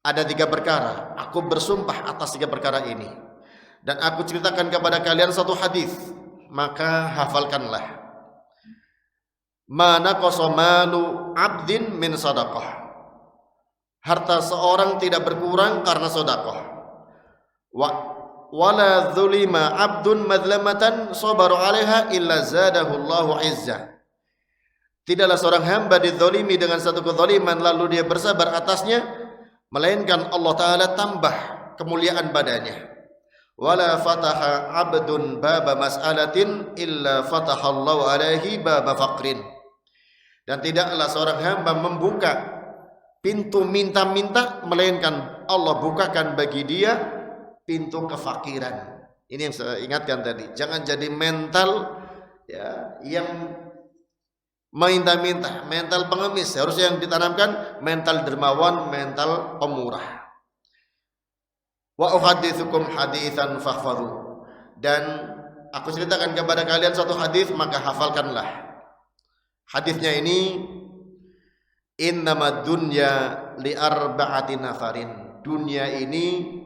ada 3 perkara, aku bersumpah atas 3 perkara ini, dan aku ceritakan kepada kalian satu hadis, maka hafalkanlah. Ma naqasa malu 'abdin min shadaqah. Harta seorang tidak berkurang karena sedekah. Wala dzulima 'abdun madlamatan sabara 'alaiha illa zadahu Allahu 'izzah. Tidaklah seorang hamba dizalimi dengan satu kezaliman lalu dia bersabar atasnya, melainkan Allah Ta'ala tambah kemuliaan badannya. Wala fataha 'abdun baba mas'alatin illa fatahallahu 'alaihi baba faqrin. Dan tidaklah seorang hamba membuka pintu minta-minta melainkan Allah bukakan bagi dia pintu kefakiran. Ini yang saya ingatkan tadi. Jangan jadi mental ya yang minta-minta, mental pengemis. Harusnya yang ditanamkan mental dermawan, mental pemurah. Wa uhadditsukum haditsan fahfadhu. Dan aku ceritakan kepada kalian suatu hadis, maka hafalkanlah. Hadisnya ini, innamad dunya li arba'ati nafarin. Dunia ini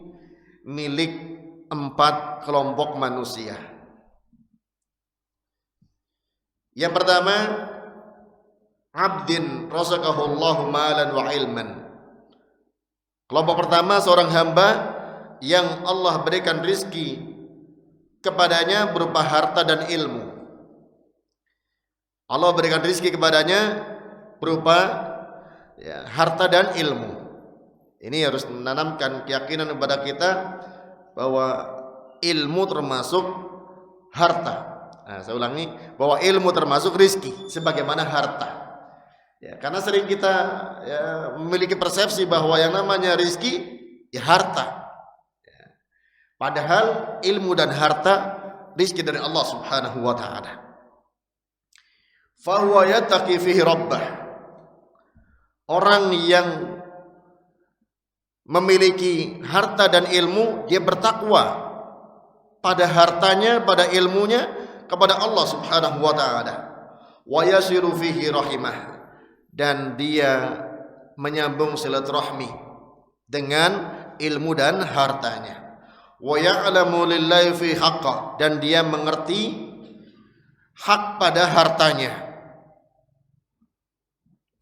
milik 4 kelompok manusia. Yang pertama, abdin razaqahullahu malan wa ilman. Kelompok pertama, seorang hamba yang Allah berikan rizki kepadanya berupa harta dan ilmu. Allah berikan rizki kepadanya berupa harta dan ilmu. Ini harus menanamkan keyakinan kepada kita bahwa ilmu termasuk harta. Nah, saya ulangi, bahwa ilmu termasuk rizki sebagaimana harta. Ya, karena sering kita memiliki persepsi bahwa yang namanya rizki ya harta. Ya. Padahal ilmu dan harta rizki dari Allah Subhanahu wa ta'ala. Fahuwa yattaqi fihi rabbah. Orang yang memiliki harta dan ilmu, dia bertakwa pada hartanya, pada ilmunya kepada Allah Subhanahu wa ta'ala. Wa yasiru fihi rahimah. Dan dia menyambung silaturahmi dengan ilmu dan hartanya. Wa ya'lamu lillahi fi haqqah. Dan dia mengerti hak pada hartanya.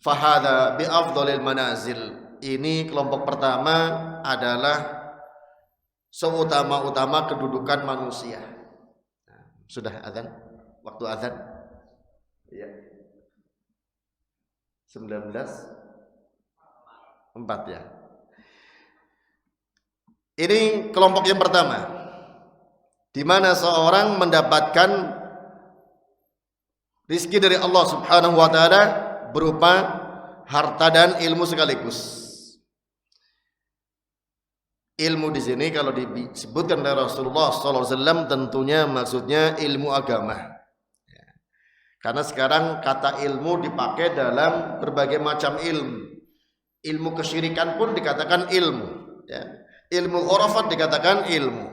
Fahada bi afdhalil manazil. Ini kelompok pertama adalah seutama-utama kedudukan manusia. Nah, sudah azan? Waktu azan? Ya. 19:04 ya. Ini kelompok yang pertama, di mana seorang mendapatkan rizki dari Allah Subhanahu wa ta'ala berupa harta dan ilmu sekaligus. Ilmu di sini kalau disebutkan oleh Rasulullah SAW tentunya maksudnya ilmu agama. Karena sekarang kata ilmu dipakai dalam berbagai macam ilmu. Ilmu kesyirikan pun dikatakan ilmu. Ilmu khurafat dikatakan ilmu.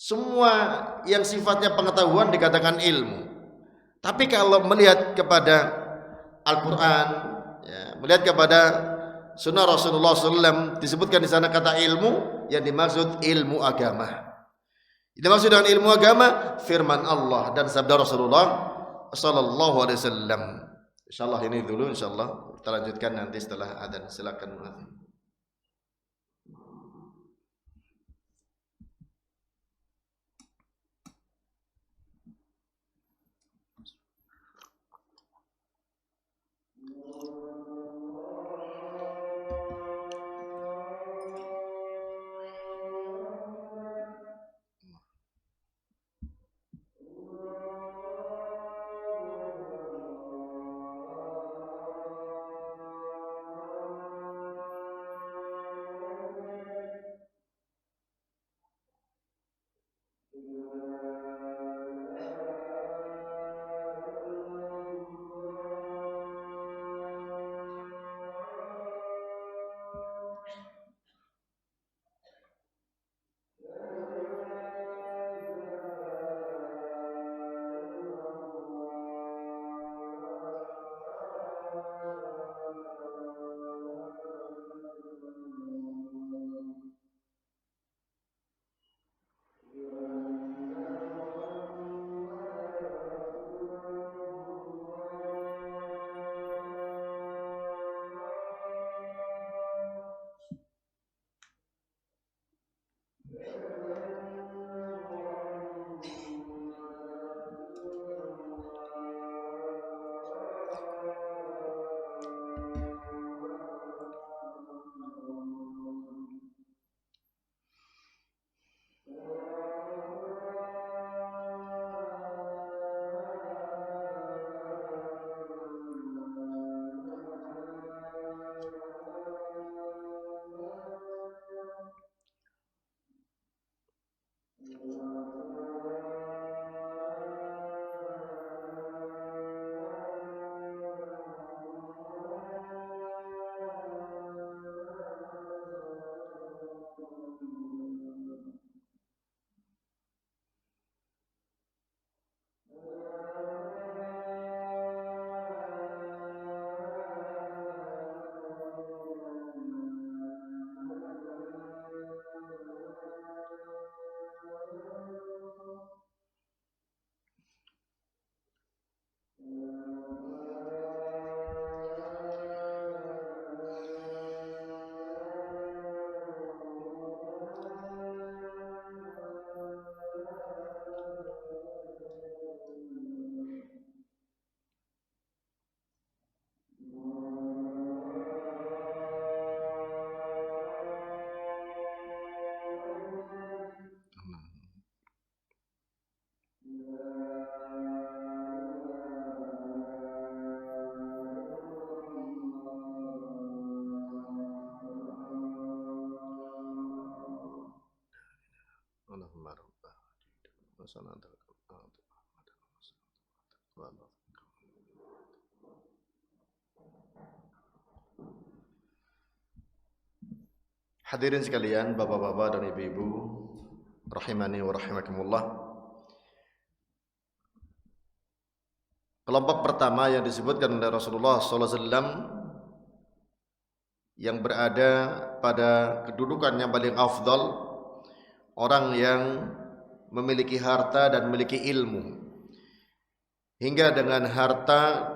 Semua yang sifatnya pengetahuan dikatakan ilmu. Tapi kalau melihat kepada Al-Quran, melihat kepada Sunnah Rasulullah SAW, disebutkan di sana kata ilmu, yang dimaksud ilmu agama. Yang dimaksud dengan ilmu agama firman Allah dan sabda Rasulullah sallallahu alaihi wasallam. Insyaallah ini dulu, insyaallah kita lanjutkan nanti setelah adzan. Silakan muadzin. Hadirin sekalian, bapak-bapak dan ibu-ibu, rahimani wa rahimakumullah. Kelompok pertama yang disebutkan oleh Rasulullah SAW yang berada pada kedudukan yang paling afdal, orang yang memiliki harta dan memiliki ilmu, hingga dengan harta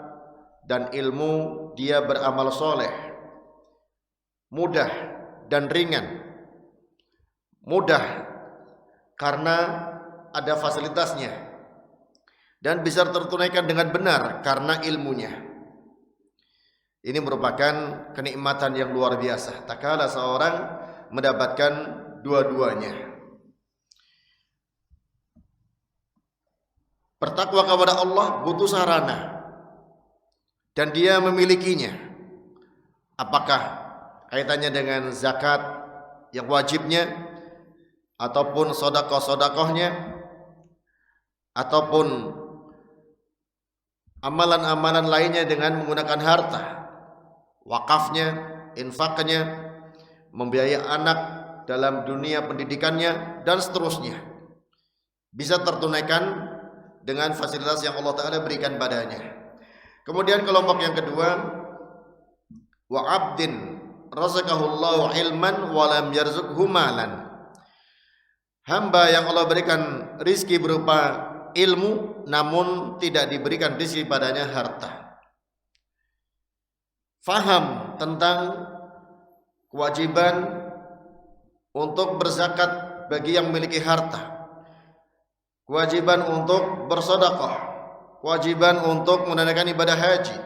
dan ilmu dia beramal soleh, mudah dan ringan. Mudah karena ada fasilitasnya, dan bisa tertunaikan dengan benar karena ilmunya. Ini merupakan kenikmatan yang luar biasa, tak kala seorang mendapatkan dua-duanya. Bertakwa kepada Allah butuh sarana, dan dia memilikinya. Apakah kaitannya dengan zakat yang wajibnya, ataupun sedekah-sedekahnya, ataupun amalan-amalan lainnya dengan menggunakan harta, wakafnya, infaknya, membiayai anak dalam dunia pendidikannya, dan seterusnya, bisa tertunaikan dengan fasilitas yang Allah Ta'ala berikan padanya. Kemudian kelompok yang kedua, wa abdin razaqahullahu ilman wa lam yarzuqhu malan. Hamba yang Allah berikan rizki berupa ilmu, namun tidak diberikan rizki padanya harta. Faham tentang kewajiban untuk berzakat bagi yang memiliki harta, kewajiban untuk bersedekah, kewajiban untuk menunaikan ibadah haji,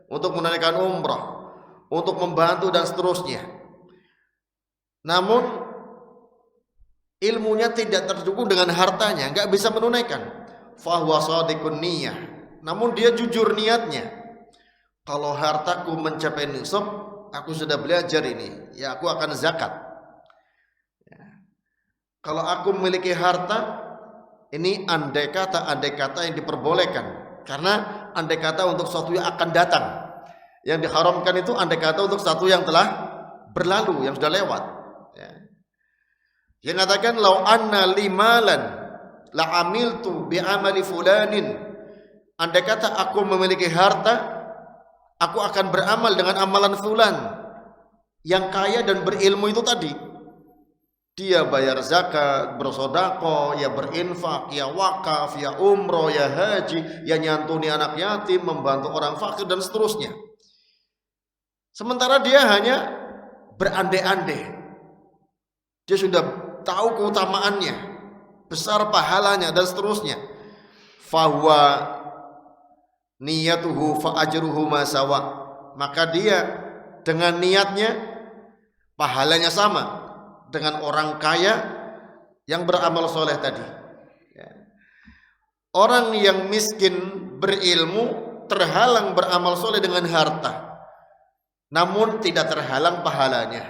untuk menunaikan umrah, untuk membantu dan seterusnya. Namun ilmunya tidak terdukung dengan hartanya, enggak bisa menunaikan. Fahuwa shadiqun niyah. Namun dia jujur niatnya. Kalau hartaku mencapai nisab, aku sudah belajar ini, ya aku akan zakat. Ya. Kalau aku memiliki harta, ini andai kata yang diperbolehkan, karena andai kata untuk sesuatu yang akan datang. Yang diharamkan itu andai kata untuk sesuatu yang telah berlalu, yang sudah lewat. Ya. Yang katakan lau anna limalan la amiltu bi amali fulanin. Andai kata aku memiliki harta, aku akan beramal dengan amalan fulan yang kaya dan berilmu itu tadi. Dia bayar zakat, bersedekah, ya berinfak, ya wakaf, ya umroh, ya haji, ya nyantuni anak yatim, membantu orang fakir dan seterusnya. Sementara dia hanya berandai-andai. Dia sudah tahu keutamaannya, besar pahalanya dan seterusnya. Fahuwa niyatuhu fa ajruhu ma sawa. Maka dia dengan niatnya pahalanya sama dengan orang kaya yang beramal soleh tadi. Orang yang miskin berilmu terhalang beramal soleh dengan harta, namun tidak terhalang pahalanya.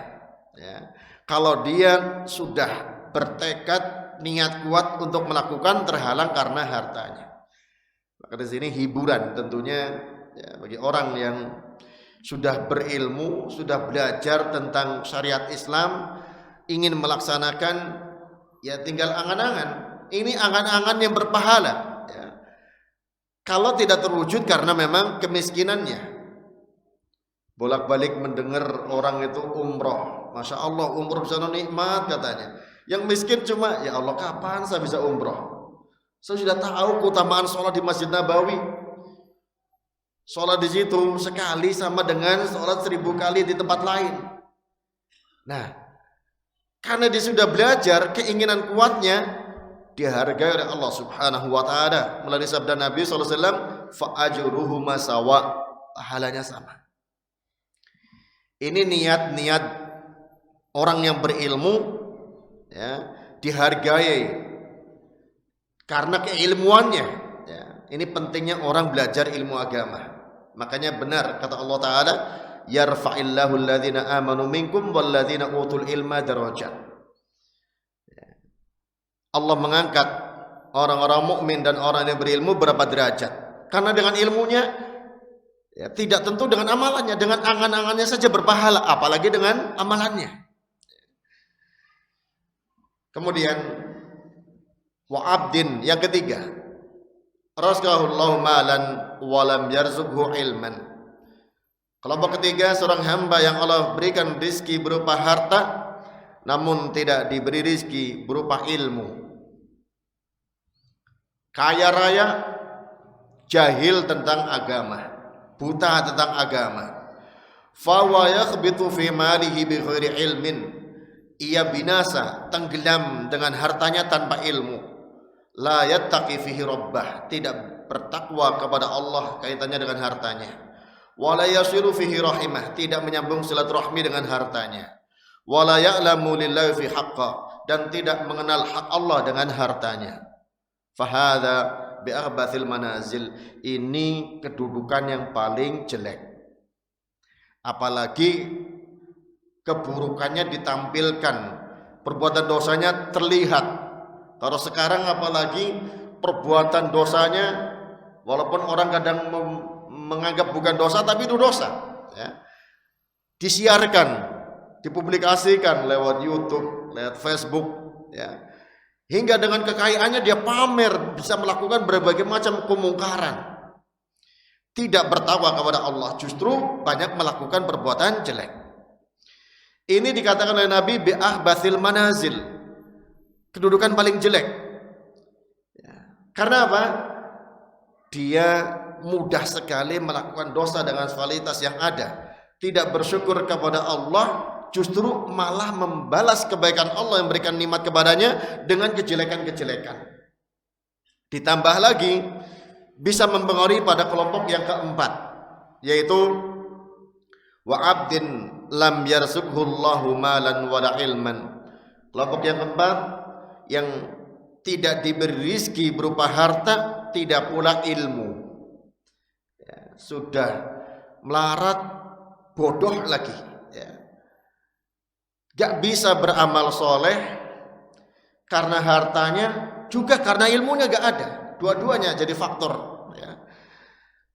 Ya. Kalau dia sudah bertekad niat kuat untuk melakukan terhalang karena hartanya. Maka di sini hiburan tentunya ya, bagi orang yang sudah berilmu, sudah belajar tentang syariat Islam, ingin melaksanakan, ya tinggal angan-angan. Ini angan-angan yang berpahala ya. Kalau tidak terwujud karena memang kemiskinannya. Bolak-balik mendengar orang itu umroh, Masya Allah umroh bisa nikmat katanya. Yang miskin cuma, ya Allah kapan saya bisa umroh? Saya sudah tahu keutamaan sholat di Masjid Nabawi. Sholat di situ sekali sama dengan sholat 1000 kali di tempat lain. Nah, karena dia sudah belajar, keinginan kuatnya dihargai oleh Allah Subhanahu wa taala melalui sabda Nabi sallallahu alaihi wasallam, fa ajruhuma sawa, pahalanya sama. Ini niat-niat orang yang berilmu ya, dihargai karena keilmuannya ya. Ini pentingnya orang belajar ilmu agama. Makanya benar kata Allah taala, yarfa'illahu alladhina amanu minkum walladhina utul ilma darajat. Allah mengangkat orang-orang mukmin dan orang yang berilmu berapa derajat. Karena dengan ilmunya ya, tidak tentu dengan amalannya, dengan angan-angannya saja berpahala, apalagi dengan amalannya. Kemudian wa abdin yang ketiga, razaqahullahu malan wa lam yarzuqhu ilman. Kelompok ketiga, seorang hamba yang Allah berikan rizki berupa harta namun tidak diberi rizki berupa ilmu. Kaya raya, jahil tentang agama, buta tentang agama. Fa wa yakhbitu fi malihi bi ghairi ilmin. Ia binasa, tenggelam dengan hartanya tanpa ilmu. La yattaqi fihi rabbah, tidak bertakwa kepada Allah kaitannya dengan hartanya. Wa la yasilu fihi rahimah, tidak menyambung silaturahmi dengan hartanya. Wa la ya'lamu lillahi fi haqqa, dan tidak mengenal hak Allah dengan hartanya. Fahadha bi'aghbathil manazil, ini kedudukan yang paling jelek. Apalagi keburukannya ditampilkan, perbuatan dosanya terlihat. Kalau sekarang apalagi perbuatan dosanya, walaupun orang kadang menganggap bukan dosa, tapi itu dosa ya. Disiarkan, dipublikasikan lewat YouTube, lewat Facebook ya. Hingga dengan kekayaannya dia pamer bisa melakukan berbagai macam kemungkaran. Tidak bertakwa kepada Allah, justru banyak melakukan perbuatan jelek. Ini dikatakan oleh Nabi bi'ahbathil manazil, kedudukan paling jelek ya. Karena apa? Dia mudah sekali melakukan dosa dengan kualitas yang ada, tidak bersyukur kepada Allah, justru malah membalas kebaikan Allah yang berikan nikmat kepadanya dengan kejelekan-kejelekan. Ditambah lagi bisa mempengaruhi pada kelompok yang keempat, yaitu wa abdin lam yarzuqhullahu malan wala ilman. Kelompok yang keempat yang tidak diberi rizki berupa harta, tidak pula ilmu ya, sudah melarat, bodoh lagi ya. Gak bisa beramal soleh karena hartanya, juga karena ilmunya gak ada. Dua-duanya jadi faktor ya.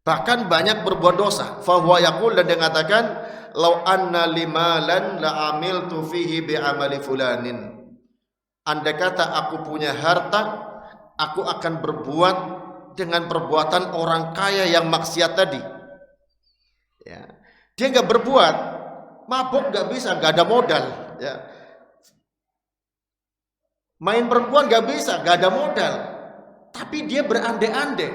Bahkan banyak berbuat dosa. Fahuwa yaqul, dan dia mengatakan, lau anna limalan la amiltu fihi bi'amali fulanin. Andai kata aku punya harta, aku akan berbuat dengan perbuatan orang kaya yang maksiat tadi ya. Dia gak berbuat, mabuk gak bisa, gak ada modal ya. Main perempuan gak bisa, gak ada modal, tapi dia berandai-andai,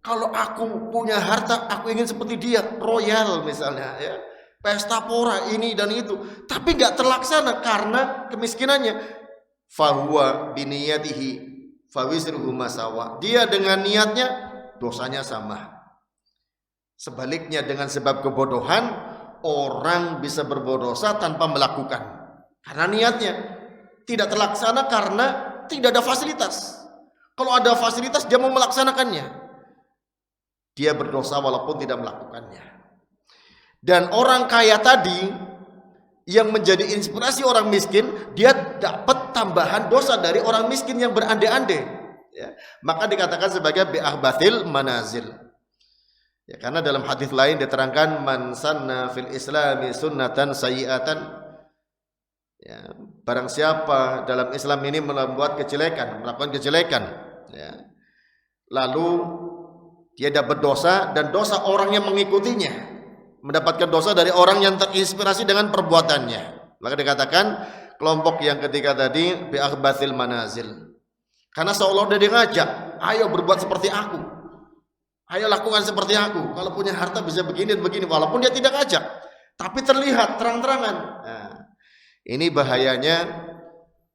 kalau aku punya harta aku ingin seperti dia, royal misalnya ya, pesta pora ini dan itu, tapi gak terlaksana karena kemiskinannya. Fahuwa biniyatihi fawisruhu masawa, dia dengan niatnya dosanya sama. Sebaliknya dengan sebab kebodohan, orang bisa berbuat dosa tanpa melakukan karena niatnya tidak terlaksana, karena tidak ada fasilitas. Kalau ada fasilitas dia mau melaksanakannya, dia berdosa walaupun tidak melakukannya. Dan orang kaya tadi yang menjadi inspirasi orang miskin, dia dapat tambahan dosa dari orang miskin yang berandai-andai. Ya. Maka dikatakan sebagai bi'ahbathil manazil. Ya, karena dalam hadis lain diterangkan man sanna fil islami sunnatan sayyi'atan. Ya, barang siapa dalam Islam ini membuat kejelekan, melakukan kejelekan, ya, lalu dia dapat dosa dan dosa orang yang mengikutinya, mendapatkan dosa dari orang yang terinspirasi dengan perbuatannya. Maka dikatakan kelompok yang ketiga tadi bi'akhbathil manazil. Karena seolah dia ngajak, ayo berbuat seperti aku, ayo lakukan seperti aku. Kalau punya harta bisa begini dan begini, walaupun dia tidak ngajak, tapi terlihat terang-terangan. Nah, ini bahayanya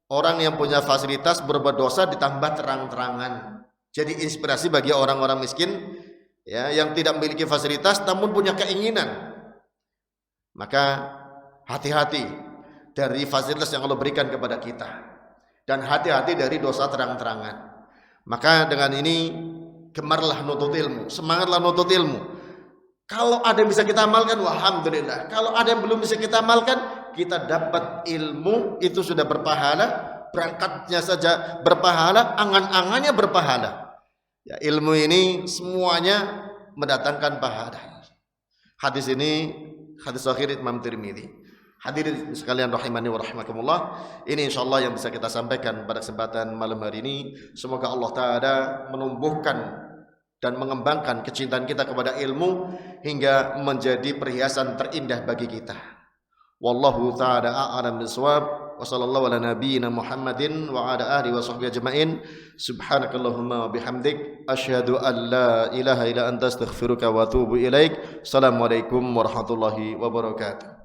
orang yang punya fasilitas berbuat dosa ditambah terang-terangan. Jadi inspirasi bagi orang-orang miskin, ya, yang tidak memiliki fasilitas namun punya keinginan. Maka hati-hati dari fasilitas yang Allah berikan kepada kita, dan hati-hati dari dosa terang-terangan. Maka dengan ini gemarlah nuntut ilmu, semangatlah nuntut ilmu. Kalau ada yang bisa kita amalkan, alhamdulillah. Kalau ada yang belum bisa kita amalkan, kita dapat ilmu itu sudah berpahala, berangkatnya saja berpahala, angan-angannya berpahala. Ya, ilmu ini semuanya mendatangkan pahala. Hadis ini hadis sahih Imam Tirmidzi. Hadirin sekalian rahimani wa rahimakumullah, ini insyaallah yang bisa kita sampaikan pada kesempatan malam hari ini. Semoga Allah Ta'ala menumbuhkan dan mengembangkan kecintaan kita kepada ilmu hingga menjadi perhiasan terindah bagi kita. Wallahu ta'ala a'lam bissawab. Wa sallallahu ala nabiyyina Muhammadin wa ala alihi wa sahbihi ajma'in. Subhanakallahumma wa bihamdik asyhadu an la ilaha illa anta astaghfiruka wa atubu ilaik. Assalamualaikum warahmatullahi wabarakatuh.